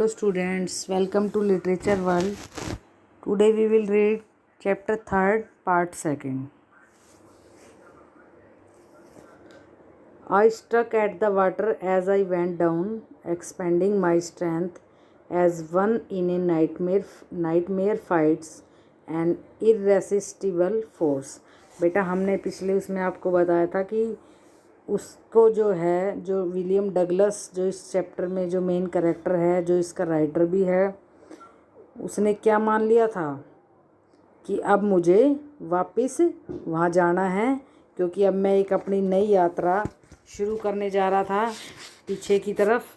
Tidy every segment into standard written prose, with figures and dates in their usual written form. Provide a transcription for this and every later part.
Hello students, welcome to Literature World. Today we will read chapter 3rd, part 2nd. I struck at the water as I went down, expending my strength as one in a nightmare fights an irresistible force. बेटा हमने पिछले उसमें आपको बताया था कि उसको जो विलियम डगलस जो इस चैप्टर में जो मेन कैरेक्टर है, जो इसका राइटर भी है, उसने क्या मान लिया था कि अब मुझे वापस वहाँ जाना है, क्योंकि अब मैं एक अपनी नई यात्रा शुरू करने जा रहा था पीछे की तरफ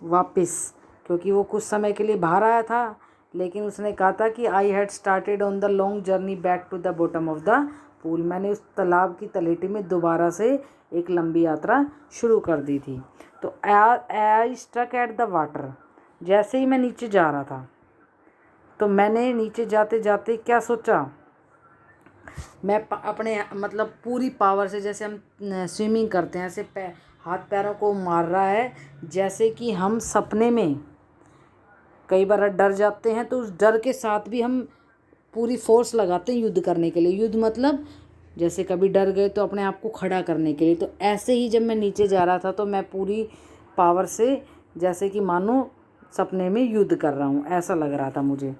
वापस, क्योंकि वो कुछ समय के लिए बाहर आया था, लेकिन उसने कहा था कि I had started on the long journey back to the bottom of the pool. मैंने उस तालाब की तलेटी में दोबारा से एक लंबी यात्रा शुरू कर दी थी। तो I stuck at the water, जैसे ही मैं नीचे जा रहा था तो मैंने नीचे जाते जाते क्या सोचा, मैं अपने मतलब पूरी पावर से, जैसे हम स्विमिंग करते हैं ऐसे हाथ पैरों को मार रहा है, जैसे कि हम सपने में कई बार डर जाते हैं तो उस डर के साथ भी हम पूरी फोर्स लगाते हैं युद्ध करने के लिए। युद्ध मतलब जैसे कभी डर गए तो अपने आप को खड़ा करने के लिए। तो ऐसे ही जब मैं नीचे जा रहा था तो मैं पूरी पावर से जैसे कि मानो सपने में युद्ध कर रहा हूँ, ऐसा लग रहा था मुझे।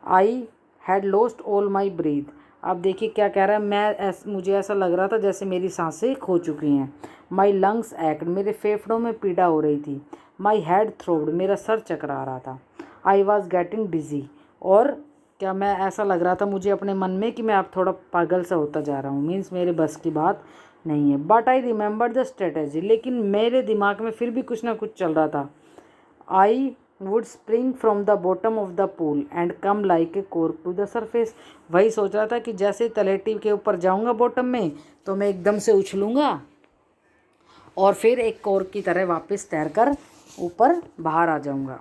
I had lost all my breath. अब देखिए क्या कह रहा है, मुझे ऐसा लग रहा था जैसे मेरी सांसें खो चुकी हैं। माई लंग्स एक्ट, मेरे फेफड़ों में पीड़ा हो रही थी। माई हेड थ्रोब्ड, मेरा सर चकरा रहा था। आई वॉज गेटिंग डिजी, और क्या मैं ऐसा लग रहा था मुझे अपने मन में कि मैं अब थोड़ा पागल सा होता जा रहा हूँ, मीन्स मेरे बस की बात नहीं है। But I remember the strategy, लेकिन मेरे दिमाग में फिर भी कुछ ना कुछ चल रहा था। I would spring from the bottom of the pool and come like a cork to the surface. वही सोच रहा था कि जैसे तलेटी के ऊपर जाऊँगा बॉटम में तो मैं एकदम से उछलूँगा और फिर एक कॉर्क की तरह वापस तैर कर ऊपर बाहर आ जाऊँगा।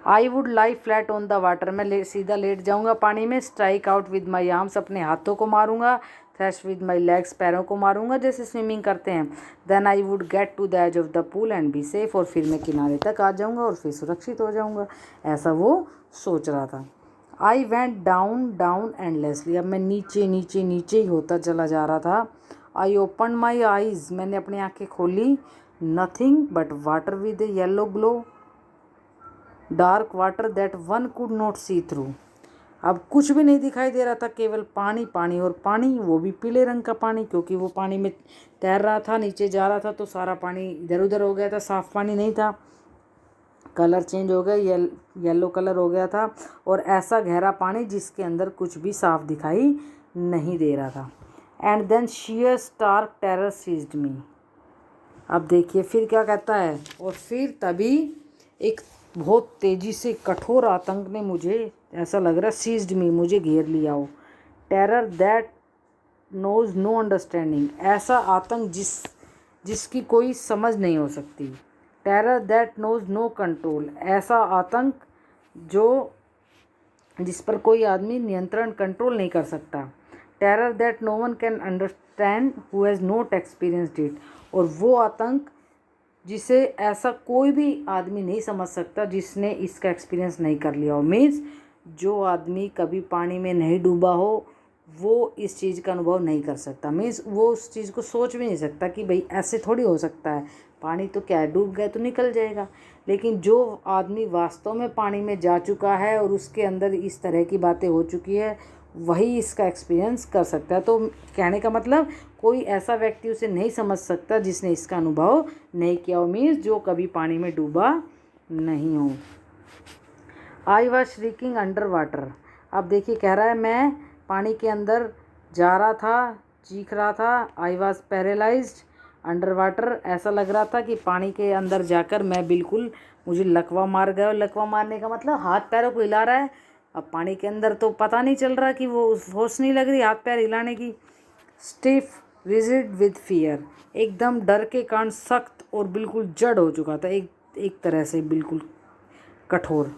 I would lie flat on the water, मैं सीधा लेट जाऊँगा पानी में। Strike out with my arms, अपने हाथों को मारूंगा। थ्रैश विद माई लेग्स, पैरों को मारूंगा जैसे स्विमिंग करते हैं। Then I would get to the edge of the pool and be safe, और फिर मैं किनारे तक आ जाऊँगा और फिर सुरक्षित हो जाऊँगा, ऐसा वो सोच रहा था। I went down down endlessly, अब मैं नीचे नीचे नीचे ही होता चला जा रहा था। आई ओपन माई आईज, मैंने अपनी आँखें खोली। Nothing but water with a yellow glow, dark water that one could not see through. अब कुछ भी नहीं दिखाई दे रहा था, केवल पानी पानी और पानी, वो भी पीले रंग का पानी, क्योंकि वो पानी में तैर रहा था, नीचे जा रहा था तो सारा पानी इधर उधर हो गया था, साफ पानी नहीं था, कलर चेंज हो गया, येलो कलर हो गया था, और ऐसा गहरा पानी जिसके अंदर कुछ भी साफ दिखाई नहीं दे रहा था। And then sheer stark terror seized me। अब देखिए फिर क्या कहता है, और फिर तभी एक बहुत तेज़ी से कठोर आतंक ने मुझे, ऐसा लग रहा सीज्ड मी, मुझे घेर लिया हो। Terror that knows no understanding, ऐसा आतंक जिसकी कोई समझ नहीं हो सकती। Terror that knows no control, ऐसा आतंक जिस पर कोई आदमी नियंत्रण कंट्रोल नहीं कर सकता। Terror that no one can understand who has not experienced it, और वो आतंक जिसे ऐसा कोई भी आदमी नहीं समझ सकता जिसने इसका एक्सपीरियंस नहीं कर लिया हो। मीन्स जो आदमी कभी पानी में नहीं डूबा हो वो इस चीज़ का अनुभव नहीं कर सकता। मीन्स वो उस चीज़ को सोच भी नहीं सकता कि भाई ऐसे थोड़ी हो सकता है, पानी तो क्या है, डूब गए तो निकल जाएगा। लेकिन जो आदमी वास्तव में पानी में जा चुका है और उसके अंदर इस तरह की बातें हो चुकी है, वही इसका एक्सपीरियंस कर सकता है। तो कहने का मतलब कोई ऐसा व्यक्ति उसे नहीं समझ सकता जिसने इसका अनुभव नहीं किया हो, मीन्स जो कभी पानी में डूबा नहीं हो। I was shrieking under water, अब देखिए कह रहा है मैं पानी के अंदर जा रहा था, चीख रहा था। I was paralysed under water, ऐसा लग रहा था कि पानी के अंदर जाकर मैं बिल्कुल, मुझे लकवा मार गया। लकवा मारने का मतलब हाथ पैरों को हिला रहा है। अब पानी के अंदर तो पता नहीं चल रहा कि वो होश नहीं लग रही हाथ पैर हिलाने की। स्टिफ रिजिड विद फियर, एकदम डर के कारण सख्त और बिल्कुल जड़ हो चुका था, एक तरह से बिल्कुल कठोर।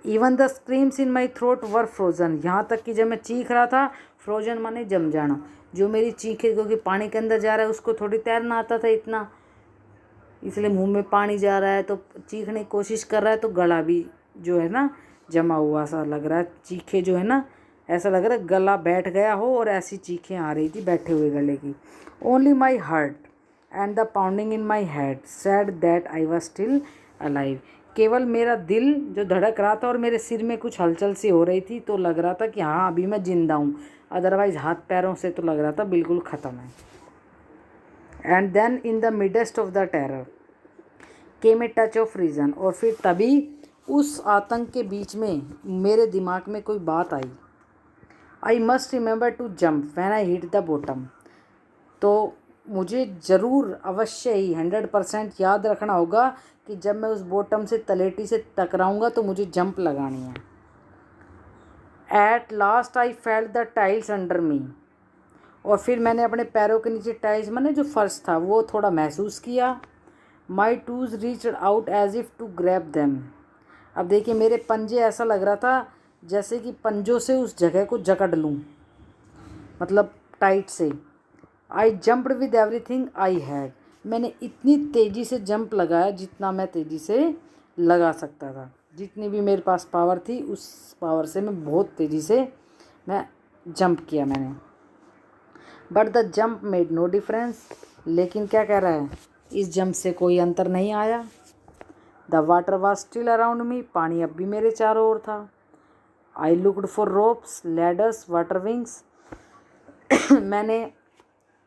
Even the screams in my throat were frozen, यहाँ तक कि जब मैं चीख रहा था, फ्रोजन माने जम जाना, जो मेरी चीखें, क्योंकि पानी के अंदर जा रहा है उसको थोड़ी तैरना आता था इतना, इसलिए मुंह में पानी जा रहा है, तो चीखने की कोशिश कर रहा है, तो गला भी जो है ना जमा हुआ सा लग रहा है। चीखें जो है ना ऐसा लग रहा है गला बैठ गया हो और ऐसी चीखें आ रही थी बैठे हुए गले की। Only my heart and the pounding in my head said that I was still alive. केवल मेरा दिल जो धड़क रहा था और मेरे सिर में कुछ हलचल सी हो रही थी, तो लग रहा था कि हाँ अभी मैं जिंदा हूँ। अदरवाइज हाथ पैरों से तो लग रहा था बिल्कुल ख़त्म है। And then in the midst of the terror came a touch of reason. और फिर तभी उस आतंक के बीच में मेरे दिमाग में कोई बात आई। I must remember to jump when I hit the bottom. तो मुझे ज़रूर अवश्य ही 100% याद रखना होगा कि जब मैं उस बॉटम से तलेटी से टकराऊंगा तो मुझे जंप लगानी है। At last I felt the tiles under मी। और फिर मैंने अपने पैरों के नीचे टाइल्स मैंने जो फर्श था वो थोड़ा महसूस किया। My toes reached out as if to grab them. अब देखिए मेरे पंजे ऐसा लग रहा था जैसे कि पंजों से उस जगह को जकड़ लूँ, मतलब टाइट से। I jumped with everything I had. मैंने इतनी तेज़ी से जंप लगाया जितना मैं तेज़ी से लगा सकता था। जितनी भी मेरे पास पावर थी उस पावर से मैं बहुत तेज़ी से मैं जंप किया मैंने। But the jump made no difference. लेकिन क्या कह रहा है, इस जंप से कोई अंतर नहीं आया। The water was still around me. पानी अब भी मेरे चारों ओर था। I looked for ropes ladders water wings. मैंने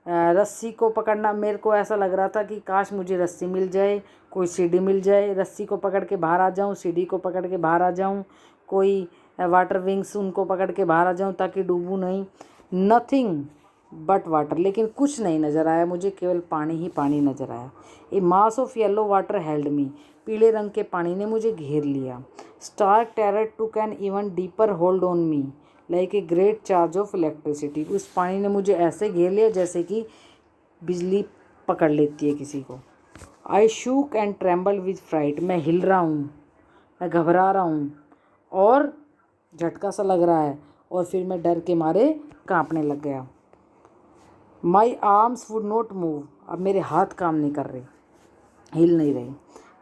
रस्सी को पकड़ना, मेरे को ऐसा लग रहा था कि काश मुझे रस्सी मिल जाए, कोई सीढ़ी मिल जाए, रस्सी को पकड़ के बाहर आ जाऊं, सीढ़ी को पकड़ के बाहर आ जाऊं, कोई वाटर विंग्स उनको पकड़ के बाहर आ जाऊं ताकि डूबूं नहीं। Nothing but water. लेकिन कुछ नहीं नज़र आया मुझे, केवल पानी ही पानी नज़र आया। A mass of yellow water held me. पीले रंग के पानी ने मुझे घेर लिया। Stark terror took an even deeper hold on me like a great charge of electricity. उस पानी ने मुझे ऐसे घेर लिया जैसे कि बिजली पकड़ लेती है किसी को। I shook and tremble with fright. मैं हिल रहा हूँ, मैं घबरा रहा हूँ और झटका सा लग रहा है, और फिर मैं डर के मारे कांपने लग गया। My arms would not move. अब मेरे हाथ काम नहीं कर रहे, हिल नहीं रहे।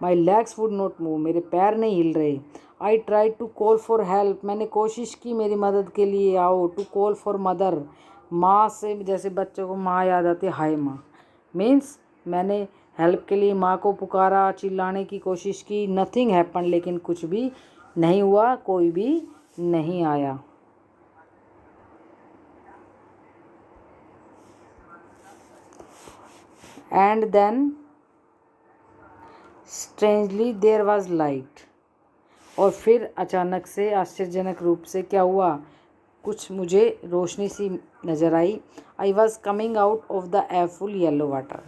My legs would not move. मेरे पैर नहीं हिल रहे। I try to call for help. मैंने कोशिश की मेरी मदद के लिए आओ। To call for mother. माँ से जैसे बच्चों को माँ याद आती है, हाय माँ मीन्स मैंने हेल्प के लिए माँ को पुकारा, चिल्लाने की कोशिश की। Nothing happen. लेकिन कुछ भी नहीं हुआ, कोई भी नहीं आया। And then strangely there was light. और फिर अचानक से आश्चर्यजनक रूप से क्या हुआ, कुछ मुझे रोशनी सी नज़र आई। I was coming out of the awful yellow water.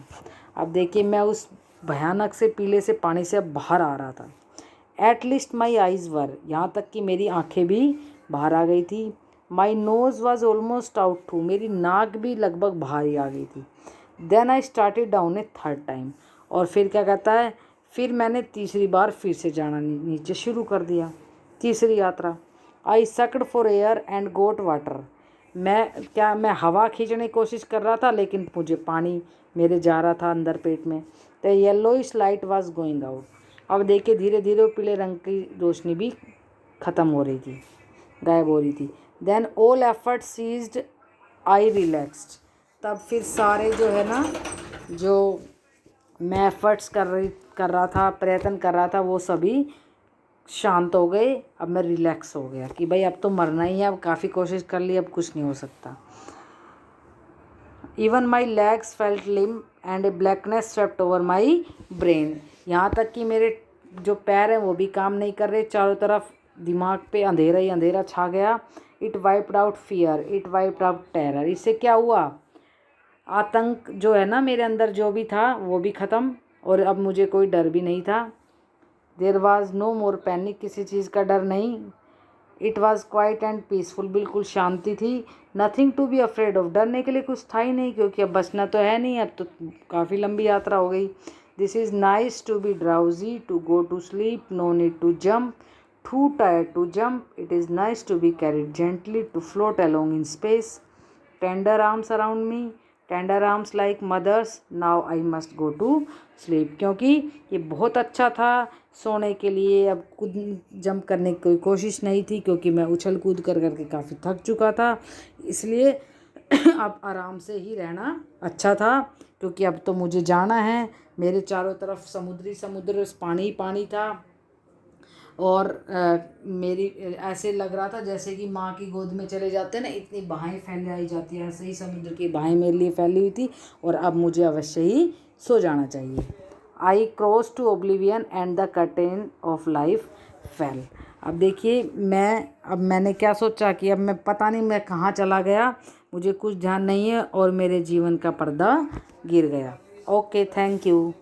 अब देखिए मैं उस भयानक से पीले से पानी से अब बाहर आ रहा था। एट लीस्ट माई आइज़ वर। यहाँ तक कि मेरी आंखें भी बाहर आ गई थी। My nose was almost out too. मेरी नाक भी लगभग बाहर ही आ गई थी। Then I started down a third time. और फिर क्या कहता है, फिर मैंने तीसरी बार फिर से जाना नीचे शुरू कर दिया, तीसरी यात्रा। I sucked for air and got water. मैं हवा खींचने की कोशिश कर रहा था लेकिन मुझे पानी मेरे जा रहा था अंदर पेट में। The yellowish light was going out. अब देखिए धीरे धीरे पीले रंग की रोशनी भी ख़त्म हो रही थी, गायब हो रही थी। Then all effort ceased. I relaxed. तब फिर सारे जो है ना, जो मैं एफर्ट्स कर रहा था, प्रयत्न कर रहा था, वो सभी शांत हो गए। अब मैं रिलैक्स हो गया कि भाई अब तो मरना ही है, अब काफ़ी कोशिश कर ली, अब कुछ नहीं हो सकता। Even my legs felt limb and A blackness swept over my brain. यहाँ तक कि मेरे जो पैर हैं वो भी काम नहीं कर रहे, चारों तरफ दिमाग पे अंधेरा ही अंधेरा छा गया। It wiped out fear, it wiped out terror. इससे क्या हुआ, आतंक जो है ना मेरे अंदर जो भी था वो भी ख़त्म, और अब मुझे कोई डर भी नहीं था। There was no more panic. किसी चीज़ का डर नहीं। It was quiet and peaceful. बिल्कुल शांति थी। Nothing to be afraid of. डरने के लिए कुछ था ही नहीं, क्योंकि अब बचना तो है नहीं, अब तो काफ़ी लंबी यात्रा हो गई। This is nice to be drowsy, to go to sleep, no need to jump, too tired to jump. It is nice to be carried gently, to float along in space, tender arms around me, tender arms like mother's, now I must go to sleep. क्योंकि ये बहुत अच्छा था सोने के लिए। अब कूद जंप करने की कोई कोशिश नहीं थी क्योंकि मैं उछल कूद कर करके काफ़ी थक चुका था, इसलिए अब आराम से ही रहना अच्छा था। क्योंकि अब तो मुझे जाना है, मेरे चारों तरफ समुद्र पानी ही पानी था। और मेरी ऐसे लग रहा था जैसे कि माँ की गोद में चले जाते हैं ना, इतनी बाहें फैलाई जाती है, ऐसे ही समुद्र की बाहें मेरे लिए फैली हुई थी। और अब मुझे अवश्य ही सो जाना चाहिए। I cross to oblivion and the curtain of life fell. अब देखिए मैंने क्या सोचा कि अब मैं पता नहीं मैं कहाँ चला गया, मुझे कुछ ध्यान नहीं है और मेरे जीवन का पर्दा गिर गया। Okay, thank you.